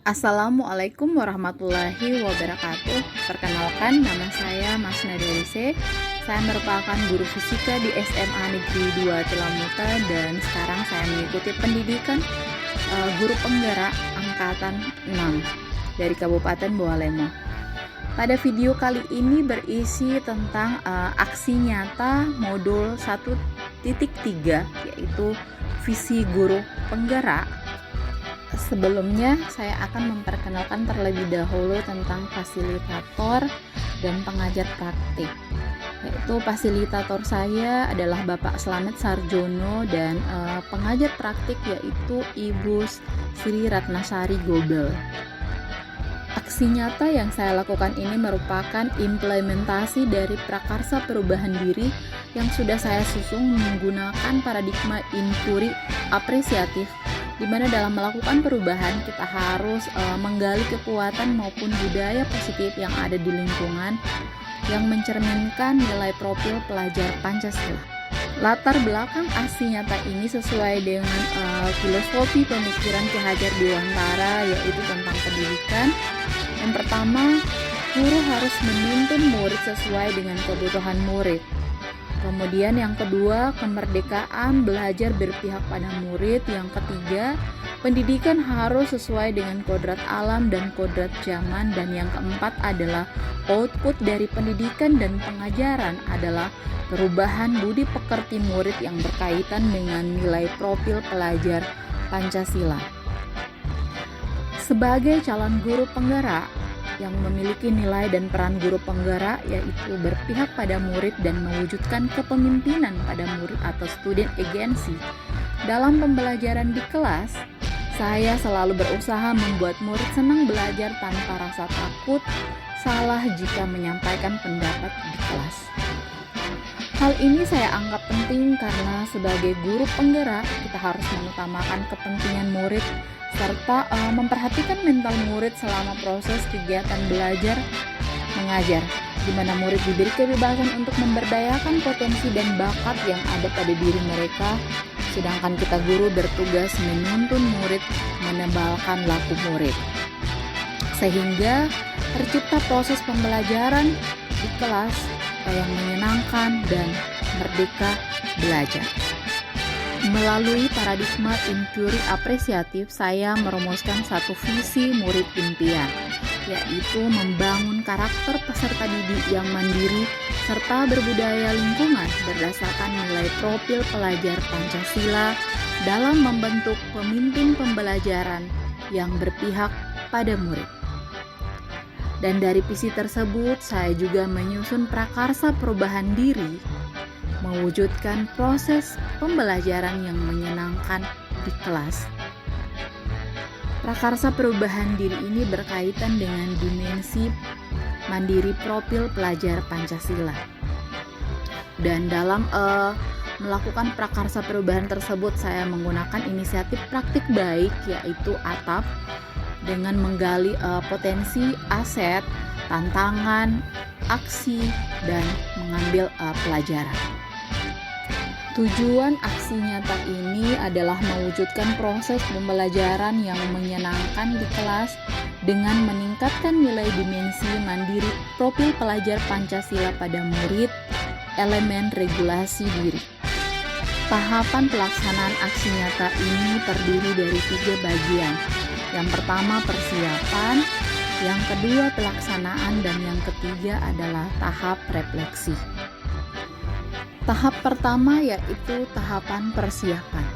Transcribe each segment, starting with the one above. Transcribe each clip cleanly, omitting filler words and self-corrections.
Assalamualaikum warahmatullahi wabarakatuh. Perkenalkan, nama saya Mas Nadelise. Saya merupakan guru fisika di SMA Negeri 2 Tilamuta dan sekarang saya mengikuti pendidikan guru penggerak angkatan 6 dari Kabupaten Bawalemo. Pada video kali ini berisi tentang aksi nyata modul 1.3, yaitu visi guru penggerak. Sebelumnya, saya akan memperkenalkan terlebih dahulu tentang fasilitator dan pengajar praktik. Yaitu fasilitator saya adalah Bapak Slamet Sarjono dan pengajar praktik yaitu Ibu Sri Ratnasari Gobel. Aksi nyata yang saya lakukan ini merupakan implementasi dari prakarsa perubahan diri yang sudah saya susun menggunakan paradigma inquiry apresiatif, di mana dalam melakukan perubahan kita harus menggali kekuatan maupun budaya positif yang ada di lingkungan yang mencerminkan nilai profil pelajar Pancasila. Latar belakang aksi nyata ini sesuai dengan filosofi pemikiran Ki Hajar Dewantara, yaitu tentang pendidikan. Yang pertama, guru harus menuntun murid sesuai dengan kebutuhan murid. Kemudian yang kedua, kemerdekaan belajar berpihak pada murid. Yang ketiga, pendidikan harus sesuai dengan kodrat alam dan kodrat zaman. Dan yang keempat adalah output dari pendidikan dan pengajaran adalah perubahan budi pekerti murid yang berkaitan dengan nilai profil pelajar Pancasila. Sebagai calon guru penggerak yang memiliki nilai dan peran guru penggerak, yaitu berpihak pada murid dan mewujudkan kepemimpinan pada murid atau student agency. Dalam pembelajaran di kelas, saya selalu berusaha membuat murid senang belajar tanpa rasa takut salah jika menyampaikan pendapat di kelas. Hal ini saya anggap penting karena sebagai guru penggerak kita harus mengutamakan kepentingan murid serta memperhatikan mental murid selama proses kegiatan belajar mengajar, di mana murid diberi kebebasan untuk memberdayakan potensi dan bakat yang ada pada diri mereka, sedangkan kita guru bertugas menuntun murid menebalkan laku murid, sehingga tercipta proses pembelajaran di kelas yang menyenangkan dan merdeka belajar. Melalui paradigma inquiry apresiatif, saya merumuskan satu visi murid impian, yaitu membangun karakter peserta didik yang mandiri serta berbudaya lingkungan berdasarkan nilai profil pelajar Pancasila dalam membentuk pemimpin pembelajaran yang berpihak pada murid. Dan dari visi tersebut, saya juga menyusun prakarsa perubahan diri, mewujudkan proses pembelajaran yang menyenangkan di kelas. Prakarsa perubahan diri ini berkaitan dengan dimensi mandiri profil pelajar Pancasila. Dan dalam melakukan prakarsa perubahan tersebut, saya menggunakan inisiatif praktik baik, yaitu ATAP, dengan menggali potensi, aset, tantangan, aksi, dan mengambil pelajaran. Tujuan aksi nyata ini adalah mewujudkan proses pembelajaran yang menyenangkan di kelas dengan meningkatkan nilai dimensi mandiri profil pelajar Pancasila pada murid, elemen regulasi diri. Tahapan pelaksanaan aksi nyata ini terdiri dari 3 bagian. Yang pertama persiapan, yang kedua pelaksanaan, dan yang ketiga adalah tahap refleksi. Tahap pertama yaitu tahapan persiapan.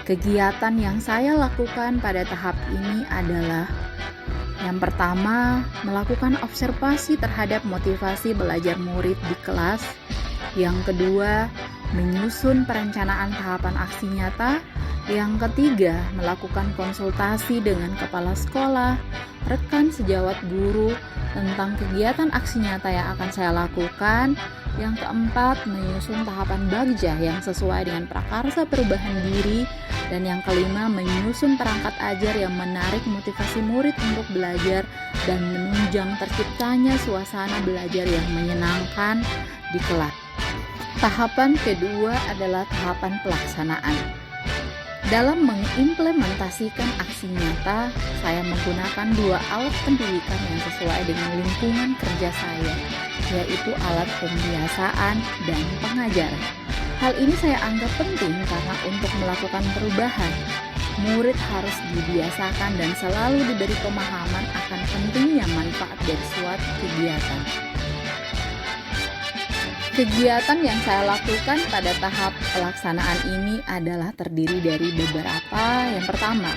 Kegiatan yang saya lakukan pada tahap ini adalah yang pertama, melakukan observasi terhadap motivasi belajar murid di kelas. Yang kedua, menyusun perencanaan tahapan aksi nyata. Yang ketiga, melakukan konsultasi dengan kepala sekolah, rekan sejawat guru tentang kegiatan aksi nyata yang akan saya lakukan. Yang keempat, menyusun tahapan bagja yang sesuai dengan prakarsa perubahan diri. Dan yang kelima, menyusun perangkat ajar yang menarik motivasi murid untuk belajar dan menunjang terciptanya suasana belajar yang menyenangkan di kelas. Tahapan kedua adalah tahapan pelaksanaan. Dalam mengimplementasikan aksi nyata, saya menggunakan dua alat pendidikan yang sesuai dengan lingkungan kerja saya, yaitu alat pembiasaan dan pengajaran. Hal ini saya anggap penting karena untuk melakukan perubahan, murid harus dibiasakan dan selalu diberi pemahaman akan pentingnya manfaat dari suatu kegiatan. Kegiatan yang saya lakukan pada tahap pelaksanaan ini adalah terdiri dari beberapa. Yang pertama,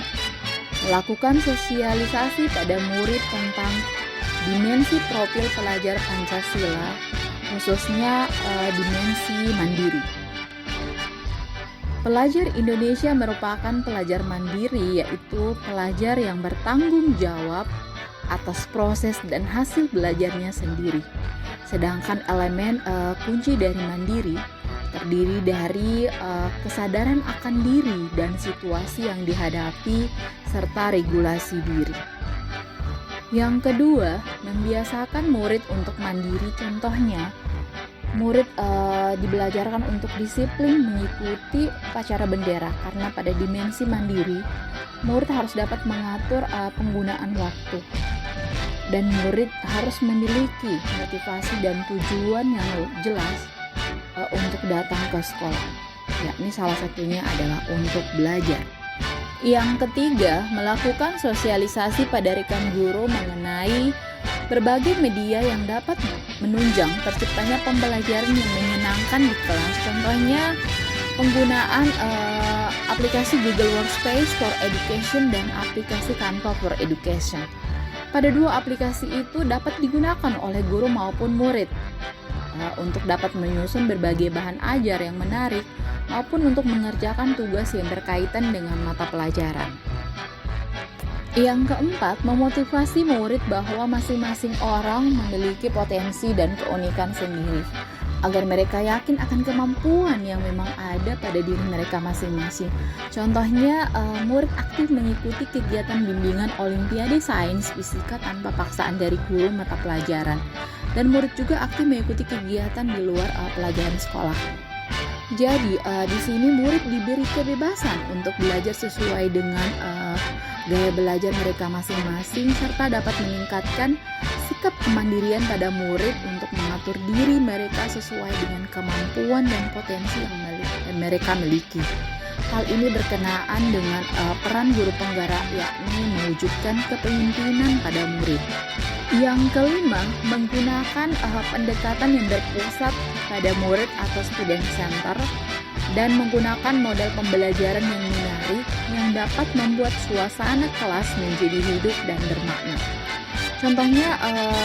melakukan sosialisasi pada murid tentang dimensi profil pelajar Pancasila, khususnya dimensi mandiri. Pelajar Indonesia merupakan pelajar mandiri, yaitu pelajar yang bertanggung jawab atas proses dan hasil belajarnya sendiri. Sedangkan elemen kunci dari mandiri terdiri dari kesadaran akan diri dan situasi yang dihadapi serta regulasi diri. Yang kedua, membiasakan murid untuk mandiri. Contohnya, murid dibelajarkan untuk disiplin mengikuti upacara bendera karena pada dimensi mandiri, murid harus dapat mengatur penggunaan waktu. Dan murid harus memiliki motivasi dan tujuan yang jelas untuk datang ke sekolah. Yakni salah satunya adalah untuk belajar. Yang ketiga, melakukan sosialisasi pada rekan guru mengenai berbagai media yang dapat menunjang terciptanya pembelajaran yang menyenangkan di kelas. Contohnya penggunaan aplikasi Google Workspace for Education dan aplikasi Canva for Education. Pada dua aplikasi itu dapat digunakan oleh guru maupun murid untuk dapat menyusun berbagai bahan ajar yang menarik maupun untuk mengerjakan tugas yang berkaitan dengan mata pelajaran. Yang keempat, memotivasi murid bahwa masing-masing orang memiliki potensi dan keunikan sendiri, agar mereka yakin akan kemampuan yang memang ada pada diri mereka masing-masing. Contohnya, murid aktif mengikuti kegiatan bimbingan Olimpiade Sains Fisika tanpa paksaan dari guru mata pelajaran. Dan murid juga aktif mengikuti kegiatan di luar pelajaran sekolah. Jadi, di sini murid diberi kebebasan untuk belajar sesuai dengan gaya belajar mereka masing-masing serta dapat meningkatkan sikap kemandirian pada murid untuk mengatur diri mereka sesuai dengan kemampuan dan potensi yang mereka miliki. Hal ini berkenaan dengan peran guru penggerak, yakni mewujudkan kepemimpinan pada murid. Yang kelima, menggunakan pendekatan yang berpusat pada murid atau student center dan menggunakan model pembelajaran yang menarik yang dapat membuat suasana kelas menjadi hidup dan bermakna. Contohnya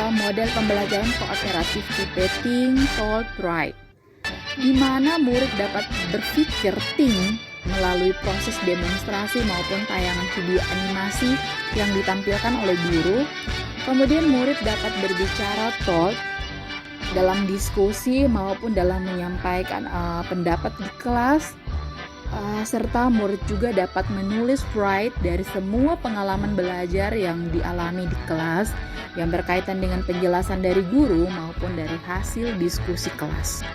model pembelajaran kooperatif tipe Think, Talk, Write, di mana murid dapat berpikir think melalui proses demonstrasi maupun tayangan video animasi yang ditampilkan oleh guru. Kemudian murid dapat berbicara talk dalam diskusi maupun dalam menyampaikan pendapat di kelas, serta murid juga dapat menulis write dari semua pengalaman belajar yang dialami di kelas yang berkaitan dengan penjelasan dari guru maupun dari hasil diskusi kelas.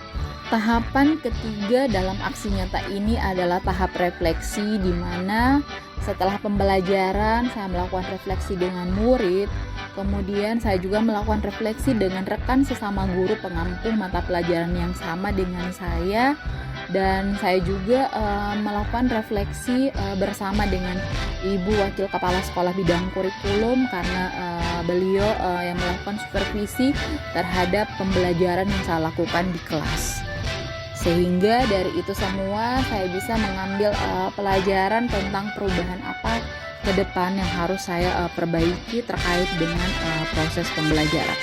Tahapan ketiga dalam aksi nyata ini adalah tahap refleksi, di mana setelah pembelajaran saya melakukan refleksi dengan murid. Kemudian saya juga melakukan refleksi dengan rekan sesama guru pengampu mata pelajaran yang sama dengan saya. Dan saya juga melakukan refleksi bersama dengan Ibu Wakil Kepala Sekolah Bidang Kurikulum, karena beliau yang melakukan supervisi terhadap pembelajaran yang saya lakukan di kelas. Sehingga dari itu semua saya bisa mengambil pelajaran tentang perubahan apa ke depan yang harus saya perbaiki terkait dengan proses pembelajaran.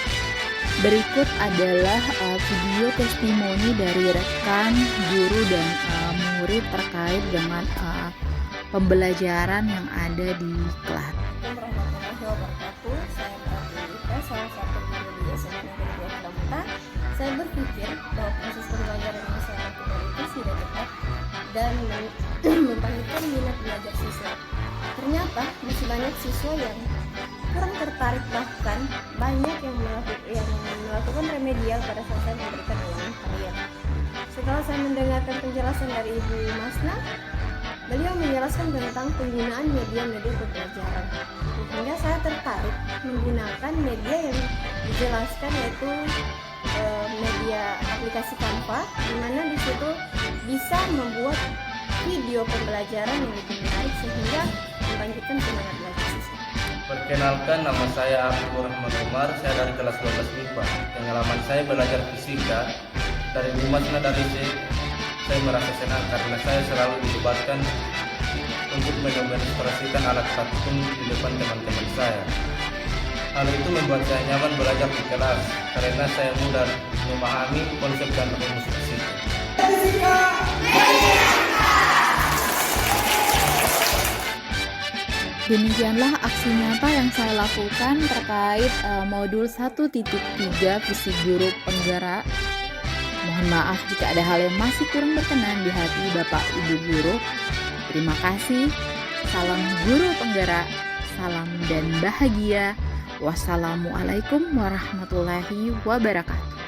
Berikut adalah video testimoni dari rekan, guru, dan murid terkait dengan pembelajaran yang ada di kelas. Warahmatullahi wabarakatuh. Saya Mbak Lita, salah satu guru di SMA Negeri 2 Kecamatan. Saya berpikir bahwa proses pembelajaran yang saya lakukan itu sudah tepat dan membangkitkan minat belajar siswa. Ternyata masih banyak siswa yang kurang tertarik, bahkan banyak yang melakukan remedial pada saat saya memberikan ulangan harian. Setelah saya mendengarkan penjelasan dari Ibu Masna, beliau menjelaskan tentang penggunaan media-media pembelajaran. Sehingga saya tertarik menggunakan media yang dijelaskan, yaitu media aplikasi Canva, di mana di situ bisa membuat video pembelajaran yang lebih menarik sehingga membangkitkan semangat belajar siswa. Perkenalkan, nama saya Abdul Rahman Umar, saya dari kelas 12 MIPA. Pengalaman saya belajar fisika dari Humas Nadarise, saya merasa senang karena saya selalu dilibatkan untuk mendemonstrasikan alat praktik di depan teman-teman saya. Hal itu membuat saya nyaman belajar di kelas karena saya mudah memahami konsep dan rumus fisika. Demikianlah aksi nyata yang saya lakukan terkait modul 1.3 Visi Guru Penggerak. Mohon maaf jika ada hal yang masih kurang berkenan di hati Bapak Ibu guru. Terima kasih. Salam guru penggerak, salam dan bahagia. Wassalamualaikum warahmatullahi wabarakatuh.